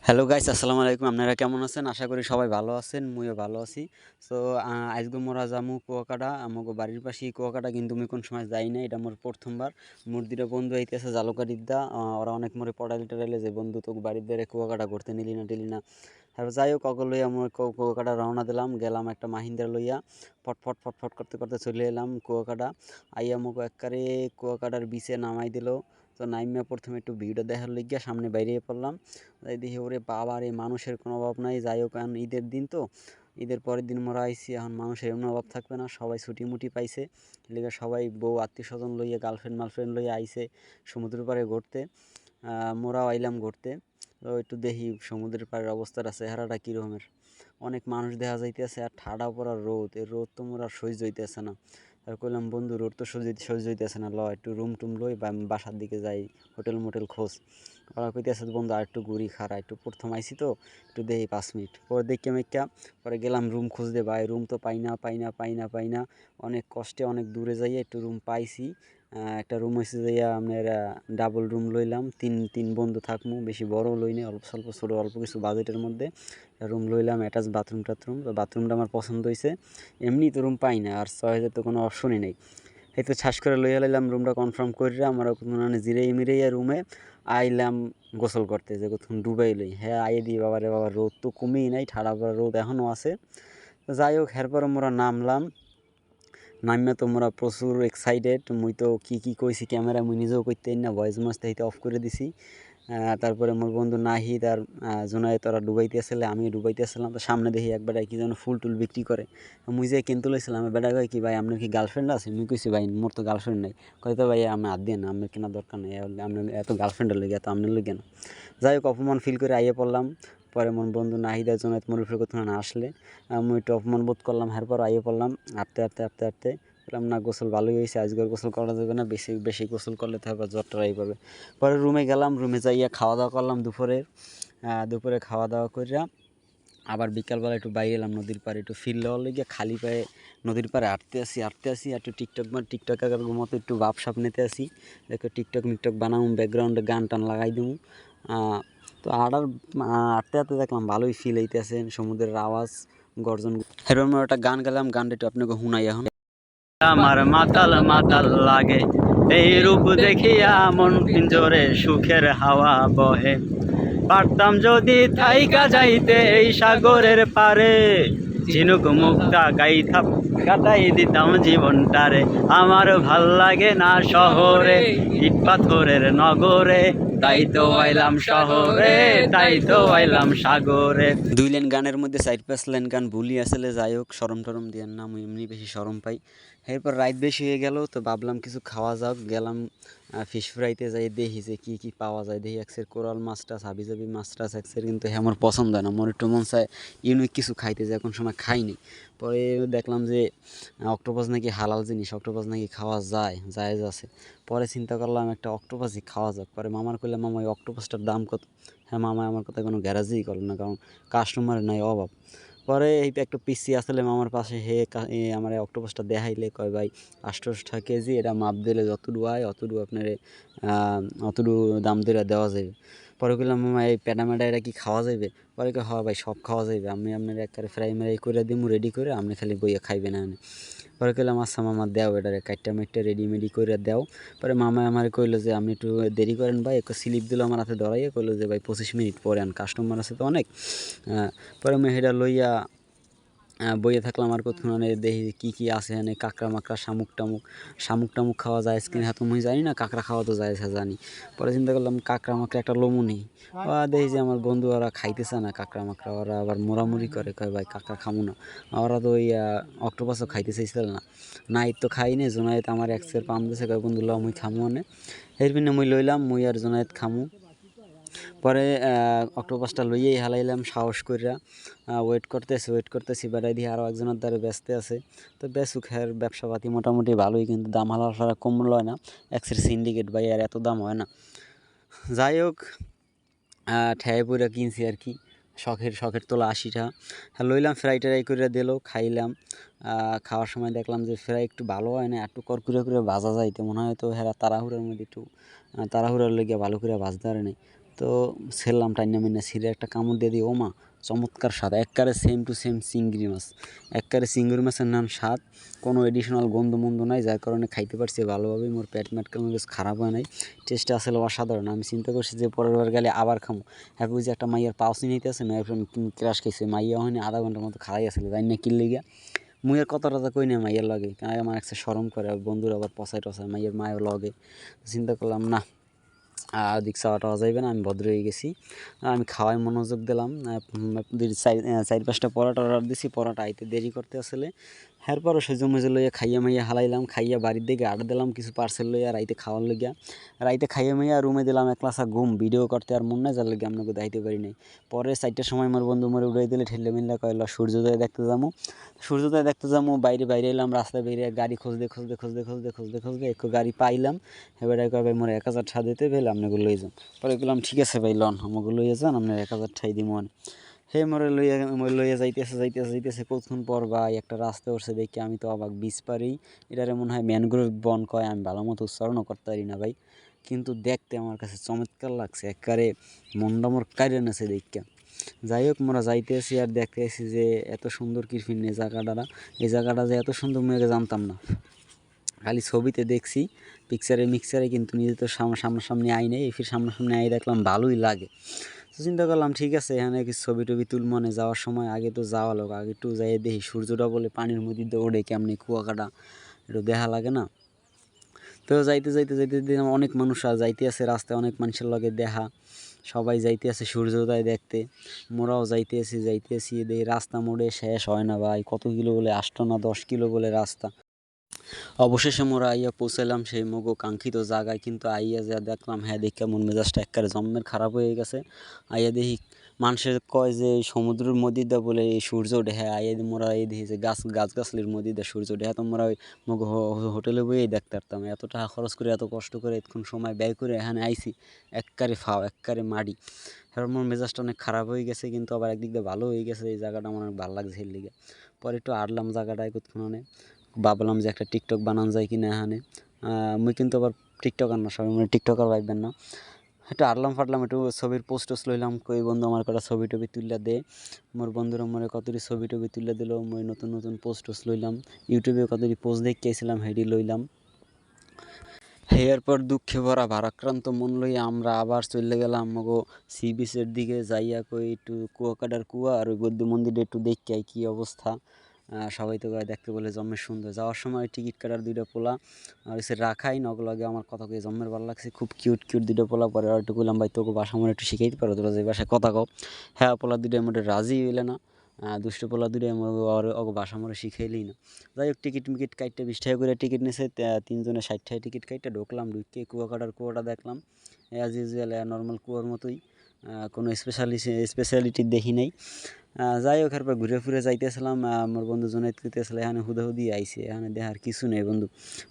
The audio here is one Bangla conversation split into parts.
হ্যালো গাইস, আসসালামু আলাইকুম। আপনারা কেমন আছেন? আশা করি সবাই ভালো আছেন। মুইও ভালো আছি। সো আজকে মোরা যামু কুয়াকাটা। আমাগো বাড়ির পাশেই কুয়াকাটা, কিন্তু মুই কোন সময় যাই নাই। এটা মোর ১ম বার। মোর ২ টা বন্ধু আইতেছে জালুকাডিদ্দা। ওরা অনেক মোরে পড়াইলে-টড়াইলে যে, "বন্ধু তোকে বাড়ির ধারে কুয়াকাটা ঘুরতে নিলি না টিলি না?" তারপর যাই হোক অগো লইয়া মোর কুয়াকাটা রওনা দিলাম। গেলাম একটা মাহিন্দ্রা লইয়া। ফটফট, ফটফট করতে, করতে চলে এলাম কুয়াকাটা। আইয়া মোকে একবারে কুয়াকাটার বিচে নামাই দিল। তো নাইমা ১ম একটু ভিউটা দেখার লইগ্যা সামনে বাইরিয়ে পড়লাম। যাই দেখি ওরে বাবারে, মানুষের কোনো অভাব নাই। যাই হোক এখন ঈদের দিন তো, ঈদের পরের দিন মোরা আইছি। এখন মানুষের এমন অভাব থাকবে না, সবাই ছুটি-মুটি পাইছে। এলিগা সবাই বউ আত্মীয়স্বজন লইয়া, গার্লফ্রেন্ড লইয়া আইছে সমুদ্রের পাড়ে ঘুরতে। মোরাও আইলাম ঘুরতে। তো একটু দেখি সমুদ্রের পাড়ের অবস্থাটা, চেহারাটা কীরকমের। অনেক মানুষ দেখা যাইতেছে, আর ঠাডা পড়া রোদ। এই রোদ তো মোর আর সহ্য হইতেছে না। আর কইলাম, বন্ধু রোদ তো সহ্য হইতেছে না, ল একটু রুম-টুম লই বাসার দিকে যাই, হোটেল-মোটেল খোঁজ। ওরা কইতেছে, বন্ধু আর একটু ঘুরি, খাড়া একটু, প্রথম আইছি তো একটু দেখি 5 মিনিট। পরে দেইখ্যা পরে গেলাম রুম খুঁজতে। ভাই রুম তো পাই না। অনেক কষ্টে অনেক দূরে যাইয়া একটু রুম পাইছি। একটা রুম হইছে যাইয়া আপনার ডাবল রুম লইলাম। তিন বন্ধু থাকমু, বেশি বড়ও লই নাই, অল্প স্বল্প ছোট অল্প কিছু বাজেটের মধ্যে রুম লইলাম। অ্যাটাচ বাথরুম-টাথরুম। তো বাথরুমটা আমার পছন্দ হইছে। এমনি তো রুম পাই না, আর ৬,০০০ তো কোনো অপশনই নেই। এই তো ছাস করে লইয়া লাইলাম রুমটা কনফার্ম কইরা। আমরা মানে জিরাই-মিরাইয়া রুমে আইলাম গোসল করতে, যে কতক্ষণ ডুবাই লই। হ্যাঁ আইয়ে দিই, বাবারে বাবা রোদ তো কমেই নাই, ঠাড়া পড়া রোদ এখনও আছে। তো যাই হোক এরপরে মোরা নামলাম। নাইমা তো মোরা প্রচুর এক্সাইটেড। মুই তো কি কইছি ক্যামেরায় মুই নিজেও কইতেই না, ভয়েস তাইতে অফ করে দিছি। তারপরে মোর বন্ধু নাহিদ আর জুনায়েদ ওরা ডুবাইতেছিলে, আমিও ডুবাইতেছিলাম। তো সামনে দেখি এক বেটায় কি যেন ফুল-টুল বিক্রি করে। মুই যেয়ে কিনতে লইছিলাম। বেটা কয় কি, ভাই আপনার কি গার্লফ্রেন্ড আছে? মুই কইছি, ভাই মোর তো গার্লফ্রেন্ড নাই। কয় তো ভাই আমি হাত দিয়েন, আপনার কেনার দরকার নেই, আপনার এত গার্লফ্রেন্ডের লইগে, এত আপনার লইগে না। যাই হোক অপমান ফিল করে আইয়ে পড়লাম। পরে মোর বন্ধু নাহিদ আর জুনায়েদ মোর উপরে কতক্ষণ আসলে মুই একটু অপমান বোধ করলাম। এরপর আইয়ে পড়লাম হাঁটতে। বললাম, না গোসল ভালোই হয়েছে, আজকে আর গোসল করা যাবে না, বেশি বেশি গোসল করলে তো আবার জ্বর টরাই পাবে। পরে রুমে গেলাম, রুমে যাইয়া খাওয়া দাওয়া করলাম দুপুরে খাওয়া দাওয়া কইরা আবার বিকালবেলা একটু বাইরে এলাম নদীর পাড়ে, একটু ফিল লওয়ার লেগে খালি পায়ে নদীর পাড়ে হাঁটতে আসি। একটু টিকটকার মতো একটু ভাবসাব নিতে আসি, একটু টিকটক বানাবো, ব্যাকগ্রাউন্ডে গান টান লাগাই দেবো। তো হাঁটতে দেখলাম ভালোই ফিল হইতেছে, সমুদ্রের আওয়াজ, গর্জন। এরকম একটা গান গেলাম, গানটা একটু আপনাকে শুনাই এখন। আমার মাতাল মাতাল লাগে এই রূপ দেখিয়া, মন পিঞ্জরে সুখের হাওয়া বহে। পারতাম যদি থাইকা যাইতে এই সাগরের পারে, ঝিনুক মুক্তা গাইতাম, কাটাই দিতাম জীবনটারে। আমার ভাল লাগে না শহরে, ইট পাথরের নগরে, তাই তো আইলাম সাগরে। 2 লাইন গানের মধ্যে 4-5 লাইন গান ভুলি আসলে। যাই হোক শরম টরম দিয়ার না, আমি এমনি বেশি শরম পাই। এরপর রাত বেশি হয়ে গেল, তো ভাবলাম কিছু খাওয়া যাক। গেলাম ফিশ ফ্রাইতে, যাই দেখি যে কি পাওয়া যায়। দেখি একসের কোরাল মাছ টাছ, হাবিজাবি মাছ টাছ একসের, কিন্তু আমার পছন্দ হয় না। মোর একটু মন চায় ইউনিক কিছু খাইতে, যে এখন সময় খাইনি। পরে দেখলাম যে অক্টোপাস নাকি হালাল জিনিস, অক্টোপাস নাকি খাওয়া জায়েজ আছে। পরে চিন্তা করলাম একটা অক্টোপাসই খাওয়া যাক। পরে মামার কইলাম, মামা ওই অক্টোপাসটার দাম কত? হ্যাঁ মামা আমার কথা কোনো গ্যারাজই করলো না, কারণ কাস্টমারের নাই অভাব। পরে এই একটা পিসি আসলে মামার পাশে, আমার অক্টোপাসটা দেখাইলে কয়, ভাই 800 টাকা কেজি, এটা মাপ দিলে যতটুকু হয় অতটুকু আপনার অতটুকু দাম ধরে দেওয়া যাবে। পরে কইলাম, মামা এই পেটামেটা এটা কি খাওয়া যাবে? পরে কয়, হ্যাঁ ভাই সব খাওয়া যাবে, আমি আপনার একবারে ফ্রাই ম্রাই করে দিমু রেডি করে, আপনি খালি বইয়া খাইবেন না। পরে কইলাম, আচ্ছা মামা দেও, এটারে কাইট্টা মাইট্টা রেডিমেডি করে দেও। পরে মামা আমার কইলো যে, আপনি একটু দেরি করেন ভাই। একটা স্লিপ দিল আমার হাতে ধরাইয়া, কইলো যে, ভাই 25 মিনিট পরে আন, কাস্টমার আছে তো অনেক। পরে আমি সেটা লইয়া বইয়ে থাকলাম। আর কতক্ষণে দেখি কি আছে এখানে, কাঁকড়া মাকড়া, শামুক খাওয়া যায় কিনা হ্যাঁ তো মুই জানি না, কাঁকড়া খাওয়া তো যায় জানি। পরে চিন্তা করলাম কাঁকড়া মাকড়া একটা লমুনি। দেখি যে আমার বন্ধু ওরা খাইতেছে না কাঁকড়া মাকড়া, ওরা আবার মোড়ামুড়ি করে, কয় ভাই কাঁকড়া খামু না। ওরা তো ওই অক্টোপাসও খাইতে চাইছিল না। নাইট তো খাইনি, জোনায়েত আমার এক্সের পাম দিছে, কয় বন্ধু ল মুই খামু অনে। এর পিনে মুই লইলাম, মুই আর জোনায়েত খামু। পরে অক্টোপাসটা লইয়াই হালাইলাম সাহস কইরা। ওয়েট করতেছি, বেড়াই দিয়ে আরও একজনের দ্বারা ব্যস্ত আছে। তো বেচুক, হ্যার ব্যবসাপাতি মোটামুটি ভালোই, কিন্তু দাম হালাল ছাড়া কম লয় না। এক্সের সিন্ডিকেট ভাই, আর এত দাম হয় না। যাই হোক ঠেয়ে পইরা কিনছি আর কি, শখের তোলা 80 টাকা। হ্যাঁ লইলাম, ফ্রাই ট্রাই করে দিল, খাইলাম। খাওয়ার সময় দেখলাম যে ফ্রাই একটু ভালো হয় না, একটু করকুরে করে ভাজা যাইতে মনে হয়। তো হ্যাঁ তাড়াহুড়োর মধ্যে একটু তাড়াহুড়োর লেগে ভালো করে ভাজতে পারে নাই। তো তো ছেড়লাম, টাইনা মিনা ছিঁড়ে একটা কামড় দিয়ে দিই, ও মা চমৎকার স্বাদ, একবারে সেম টু সেম চিংড়ি মাছ, একবারে চিংড়ি মাছের নাম স্বাদ, কোনো এডিশনাল গন্ধ মন্দ নাই, যার কারণে খাইতে পারছি ভালোভাবে, মোর পেট ম্যাট কোনো কিছু খারাপ হয় নাই, টেস্টটা আসলে অসাধারণ। আমি চিন্তা করছি যে পরের বার গেলে আবার খামো। হ্যাঁ বুঝি একটা মাইয়ার পাউসি নিতে আছে না, ক্রাশ খাইছে, মাইয়া হয়নি আধা ঘন্টার মতো খারাই আসলে, জানি না কিনলে গিয়া মুইয়ের কথা টথা কই না মাইয়ের লগে, কারণ আমার একটা শরম করে, বন্ধুরা আবার পচাই টসায় মাইয়ের মায়ের লগে। চিন্তা করলাম না দিক চাওয়া টাওয়া যাইবে না, আমি ভদ্র হয়ে গেছি, আমি খাওয়ায় মনোযোগ দিলাম। চার পাঁচটা পরোটা অর্ডার দিছি, পরোটা আইতে দেরি করতে আসলে, এরপরও সেজো মেজো লইয়া খাইয়া মাইয়া হালাইলাম, খাইয়া বাড়ির দিকে আড্ডা দিলাম কিছু পার্সেল লইয়া রাইতে খাওয়ার লইয়া, রাইতে খাইয়া মাইয়া রুমে দিলাম এক ক্লাসা ঘুম, ভিডিও করতে আর মন নাই, যার লইয়া আপনাকে দাইতে পারি নাই। পরে 4টার সময় আমার বন্ধু মরে উড়াই দিলে, ঠেলে মিল্লা কইল সূর্যোদয় দেখতে যাবো, সূর্যোদয় দেখতে যাবো, বাইরে এলাম, রাস্তায় বেরিয়ে গাড়ি খুঁজতে একটু গাড়ি পাইলাম, এবার কয় ভাই মোর 1000 ঠা দিতে ভাই আপনাকে লই যান। পরে বললাম ঠিক আছে ভাই লন আমাকে লইয়া যান, আপনার 1000 ঠাই দিব মানে। হে মোরে লইয়া যাইতেছে কতক্ষণ পর ভাই একটা রাস্তা উঠছে দেখি, আমি তো অবাক, বীজ পারি, এটারে মনে হয় ম্যানগ্রোভ বন কয়, আমি ভালো মতো উচ্চারণও করতে পারি না ভাই, কিন্তু দেখতে আমার কাছে চমৎকার লাগছে, একবারে মনটা মোর কাইরে নেছে দেখা। যাই হোক মোরা যাইতে আসি আর দেখতে আসি যে এত সুন্দর কিরফিন এই জায়গাটা, এই জায়গাটা যে এত সুন্দর মেয়েকে জানতাম না, খালি ছবিতে দেখছি, মিক্সারে, কিন্তু নিজে তো সামনাসামনি আই নেই, ফির সামনাসামনি আই দেখলাম ভালোই লাগে। তো চিন্তা করলাম ঠিক আছে এখানে কিছু ছবি টবি তুল, মনে যাওয়ার সময় আগে তো যাওয়া লোক, আগে একটু যাই দেখি সূর্যটা বলে পানির মধ্যে দিয়ে ওঠে কেমনি, কুয়াকাটা একটু দেখা লাগে না। তো যাইতে দেখলাম অনেক মানুষ যাইতে আছে রাস্তায়, অনেক মানুষের লগে দেখা, সবাই যাইতে আছে সূর্যোদয় দেখতে, মোরাও যাইতে আছি দেখি রাস্তা মোড়ে শেষ হয় না ভাই, কত কিলো বলে 8 না 10 কিলো বলে রাস্তা। অবশেষে মোরা আইয়া পৌঁছাইলাম সেই মগো কাঙ্ক্ষিত জায়গায়, কিন্তু আইয়া যা দেখলাম, হ্যাঁ দেখে মন মেজাজটা একবারে জম্মের খারাপ হয়ে গেছে। আইয়া দেখি মানুষের কয় যে এই সমুদ্রের মধ্যে দিয়ে বলে এই সূর্য ওঠে, হ্যাঁ আইয়া মোরা এই দেখি যে গাছগাছলির মধ্যে দিয়ে সূর্য ওঠে, হ্যাঁ তোমরা ওই মগো হোটেলে বইয়েই দেখতে পারতাম, এত টাকা খরচ করে এত কষ্ট করে এতক্ষণ সময় ব্যয় করে এখানে আইছি, একবারে ফাও একবারে মাটি। এবার মোর মেজাজটা অনেক খারাপ হয়ে গেছে, কিন্তু আবার একদিক দিয়ে ভালো হয়ে গেছে, এই জায়গাটা আমার অনেক ভালো লাগছে এর লিগে। পরে একটু আটলাম জায়গাটায় কতক্ষণে, ভাবলাম যে একটা টিকটক বানানো যায় কিনা এখানে, মুই কিন্তু আবার টিকটকার না, সবাই মানে টিকটকার ভাববেন না, একটু আটলাম ফাটলাম, একটু ছবির পোস্ট টোস্ট লইলাম, কই বন্ধু আমার কটা ছবি টবি তুললা দে, মোর বন্ধুরা মরে কতটি ছবি টবি তুলে দিল, মই নতুন পোস্ট টোস্ট লইলাম, ইউটিউবে কতটি পোস্ট দেখেছিলাম হেডি লইলাম। এরপর দুঃখে ভরা ভারাক্রান্ত মন লইয়া আমরা আবার চলে গেলাম মগো সি বিচের দিকে, যাইয়া কই একটু কুয়াকাটার কুয়া আর ওই বৌদ্ধ মন্দিরে একটু দেখি কী অবস্থা। সবাই তো দেখতে বলে জম্মের সুন্দর, যাওয়ার সময় টিকিট কাটার 2টা পোলা আর হচ্ছে রাখাই নগলগে, আমার কথা কয়ে জম্মের ভালো লাগছে, খুব কিউট 2টা পোলা। পরে আর একটু বললাম ভাই তোকে বাসা মনে একটু শিখাইতে পারো, তোরা যে বাসায় কথা কও, হ্যাঁ পোলা 2টার মধ্যে রাজি হইলে না, দুষ্ট পোলা 2টাই ওকে বাসা মরে শিখাইলেই না। যাই হোক টিকিট মিকিট কাইটটা 20 টাকা করে টিকিট নিয়েছে, 3 জনে 60 টাকা টিকিট কাইটটা ঢুকলাম, ঢুকে কুয়াটা দেখলাম, অ্যাজ ইউজুয়াল নর্মাল কুয়ার মতোই, কোনো স্পেশালিটি দেখি নাই। যাই হোক এরপর ঘুরে ফিরে যাইতেছিলাম, আমার বন্ধু জোনাইদ কইতেছিল এখানে হুদাহুদি আইছে, এখানে দেখার কিছু নেই বন্ধু,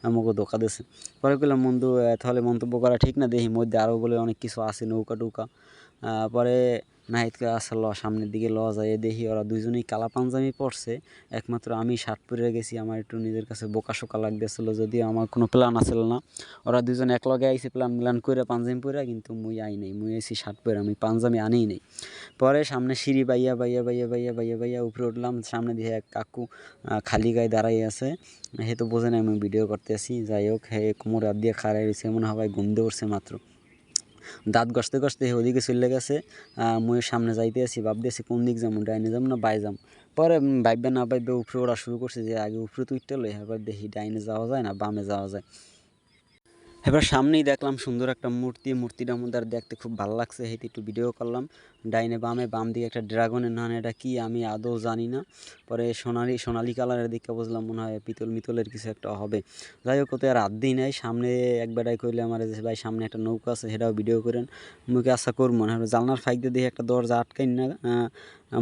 আমাকে ধোকা দিছে। পরে কইলাম বন্ধু তাহলে মন্তব্য করা ঠিক না, দেখি মধ্যে আরও বলে অনেক কিছু আছে, নৌকা টৌকা। পরে নাহিদকে আসল সামনের দিকে লওয়া যায়, দেখি ওরা 2জনেই কালা পাঞ্জাবি পরছে, একমাত্র আমি শার্ট পরে গেছি, আমার একটু নিজের কাছে বোকাশোকা লাগতেছিল, যদিও আমার কোনো প্ল্যান আসছিল না। ওরা 2জন একলগে আইছে প্ল্যান করে পাঞ্জাবি পরে, কিন্তু মুই আই নাই, মুই আইছি শার্ট পরে, আমি পাঞ্জাবি আনেই নাই। পরে সামনে সিঁড়ি বাইয়া উপরে উঠলাম, সামনে দিয়ে এক কাকু খালি গায়ে দাঁড়াই আছে, হে তো বোঝে না আমি ভিডিও করতে আসি। যাই হোক হে কোমর হাত দিয়ে খাড়াই রয়েছে, মনে হয় ঘুম দিয়ে উঠছে মাত্র, দাঁত ঘষতে ওদিকে চলে গেছে। মুই সামনে যাইতে আছি, ভাবতেছি কোন দিক যাবো, ডাইনে যাবো না বাই যাম। পরে ভাববে না ভাববে উপরে ওড়া শুরু করছে, যে আগে উপরে তো উঠতে লই, এবার দেখি ডাইনে যাওয়া যায় না বামে যাওয়া যায়। এবার সামনেই দেখলাম সুন্দর একটা মূর্তিটার মধ্যে আর দেখতে খুব ভালো লাগছে, হেঁটে একটু ভিডিও করলাম। ডাইনে বাম দিকে একটা ড্রাগনের নান, এটা কি আমি আদৌ জানি না। পরে সোনালি কালারের দিকে বুঝলাম মনে হয় মিতলের কিছু একটা হবে। যাই হোক ওতে আর হাত দিই নাই, সামনে এক বেটায় কইলে আমার যে ভাই সামনে একটা নৌকা আছে সেটাও ভিডিও করেন, মুখে আশা করবো না, জানলার ফাইক দিয়ে দেখি একটা দরজা আটকাই না,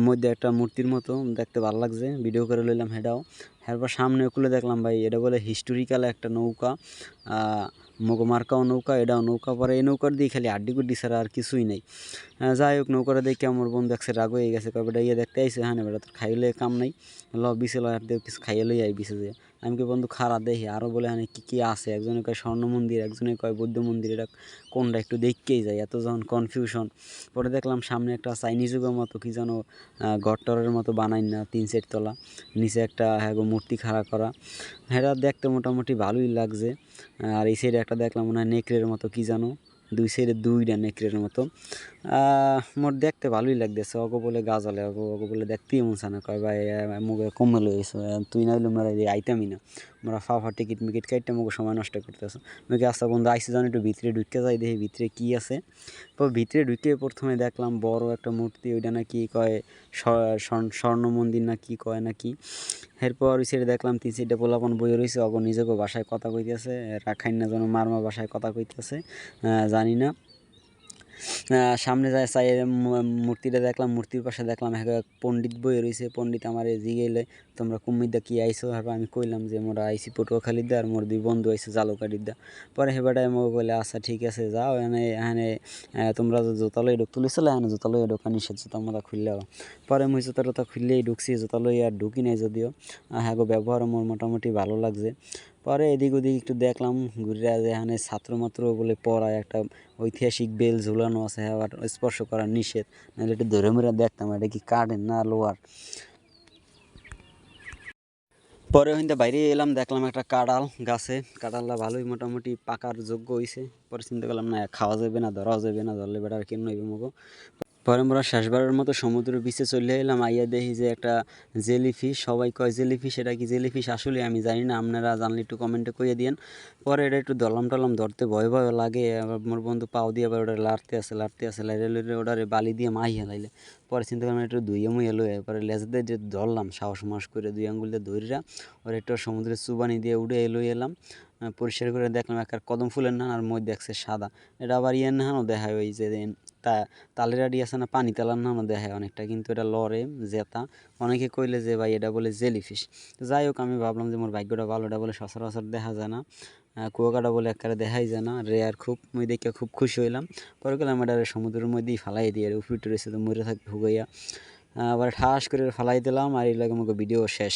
মধ্যে একটা মূর্তির মতো দেখতে ভালো লাগছে, ভিডিও করে লইলাম সেটাও। এরপর সামনে খুলে দেখলাম ভাই এটা বলে হিস্টোরিক্যাল একটা নৌকা, মার্কাও নৌকা, এটাও নৌকা। পরে এই নৌকার দিয়ে খালি আড্ডি গুড্ডি ছাড়া আর কিছুই নেই। যাই হোক নৌকাটা দেখে আমার বন্ধু একসে রাগ হয়ে গেছে, কবে ইয়ে দেখতে আইসে, হ্যাঁ বেটা তোর খাইলে কাম নাই, বিছে লয় আর কিছু খাইয়ে লই আই বিছে যে। আমি কি বন্ধু খাড়া দেখি আরও বলে মানে কী কী আছে, একজনে কয় স্বর্ণ মন্দির, একজনে কয় বৌদ্ধ মন্দির, এটা কোনটা একটু দেখকেই যায়, এত যখন কনফিউশন। পরে দেখলাম সামনে একটা চাইনিজ যুগের মতো কী যেন ঘরটরের মতো বানাই না, 3 সেট তলা, নিচে একটা হ্যাঁ মূর্তি খাড়া করা, হ্যাঁ দেখতে মোটামুটি ভালোই লাগছে। আর এই সাইডে একটা দেখলাম মনে হয় নেকড়ের মতো কী জানো, 2 সাইডে 2টা নেকড়ের মতো। মোট দেখতে ভালোই লাগতেছে। অগো বলে গাছালে অগো অগো বলে দেখতেই মন চায় না, কয় ভাই মুখে কমে লইস, তুই না হইলে মোরা আইতামই না, মোরা ফাফা টিকিট মিকিট কাটতে মুখে সময় নষ্ট করতেছ। মুখে আস্তা বন্ধু আইসি জানো একটু ভিতরে ঢুকে যাই, দেখি ভিতরে কী আছে। তো ভিতরে ঢুকে প্রথমে দেখলাম বড় একটা মূর্তি, ওইটা নাকি কয় স্বর্ণ মন্দির না কি কয় নাকি। এরপর ওই সাইডে দেখলাম 3 সাইডে পোলাপান বই রয়েছে, অগো নিজেকে ভাষায় কথা কইতেছে, রাখাইন না যেন মারমা ভাষায় কথা কইতেছে, জানি না। সামনে যায় চাই মূর্তিটা দেখলাম, মূর্তির পাশে দেখলাম এক পণ্ডিত বই রয়েছে। পণ্ডিত আমার জিগেলে তোমরা কুমিরদা কি আইসো, হ্যাঁ আমি কইলাম যে মোরা আইসি পটুয়াখালীদা আর মোর 2 বন্ধু আইসে জালুকাঠিদা। পরে হেবাটায় আমাকে বলে আচ্ছা ঠিক আছে যাও, এখানে এখানে তোমরা জুতা লই ঢুক তুলিছিল, এখানে জুতা লইয়া ঢোকা নিষেধ, জুতা মোটা খুললেও। পরে মুই জুতা টুতা খুললেই ঢুকছি, জুতা লই আর ঢুকি নাই যদিও। হ্যাঁ গো ব্যবহার মোর মোটামুটি ভালো লাগছে। পরে এদিক ওদিক একটু দেখলাম ঘুরে, এখানে ছাত্র মাত্র বলে পড়ায় একটা ঐতিহাসিক বেল ঝুলানো আছে, আবার স্পর্শ করা নিষেধ, নাহলে একটু ধরে মেরে দেখতাম এটা কি কাঠের না লোহার। পরে ওইখান বাইরে এলাম, দেখলাম একটা কাঁঠাল গাছে, কাঁঠালটা ভালোই মোটামুটি পাকার যোগ্য হয়েছে। পরে চিন্তা করলাম না খাওয়া যাবে না, ধরাও যাবে না, ধরলে বেটার কেন হইবে মগো। পরে আমরা শেষবারের মতো সমুদ্র বিচে চলে এলাম, আইয়া দেখি যে একটা জেলিফিশ, সবাই কয় জেলিফিশ, এটা কি জেলিফিশ আসলে আমি জানি না, আপনারা জানলে একটু কমেন্টে কইয়ে দিয়েন। পরে এটা একটু ধরলাম টরলাম, ধরতে ভয় ভয় লাগে, আবার মোর বন্ধু পাও দিয়ে আবার ওটা লাড়তে আসে লাইরে লইরে ওটারে বালি দিয়ে মাই হেলাইলে। পরে চিন্তা করলাম একটু ধুইয়ে মুইয়ে লই, পরে লেজ দিয়ে যে ধরলাম সাহস মাস করে 2 আঙ্গুল দিয়ে ধইরা, ওর একটু সমুদ্রের চুবানি দিয়ে উঠে লই এলাম। পরিষ্কার করে দেখলাম একটা কদম ফুলের নানার মধ্যে দেখছে সাদা, এটা আবার ইয়ের নাহানো দেখায় ওই যে তা তালের আড়ি আছে না, পানি তালার নামও দেখায় অনেকটা, কিন্তু এটা লড়ে জেতা। অনেকে কইলে যে ভাই এটা বলে জেলিফিশ। তো যাই হোক আমি ভাবলাম যে মোর ভাগ্যটা ভালো, এটা বলে সচরাচর দেখা যায় না, কুয়াকাটা বলে একবারে দেখাই যায় না, রেয়ার খুব। মুই দেখে খুব খুশি হইলাম। পরে গেলাম এটা সমুদ্রের মধ্যেই ফালাই দিয়ে, উপরে রয়েছে তো মরে থাকবে হুগাইয়া। আবার ঠাস করে ফালাই দিলাম, আর এই লাগে আমাকে ভিডিও শেষ।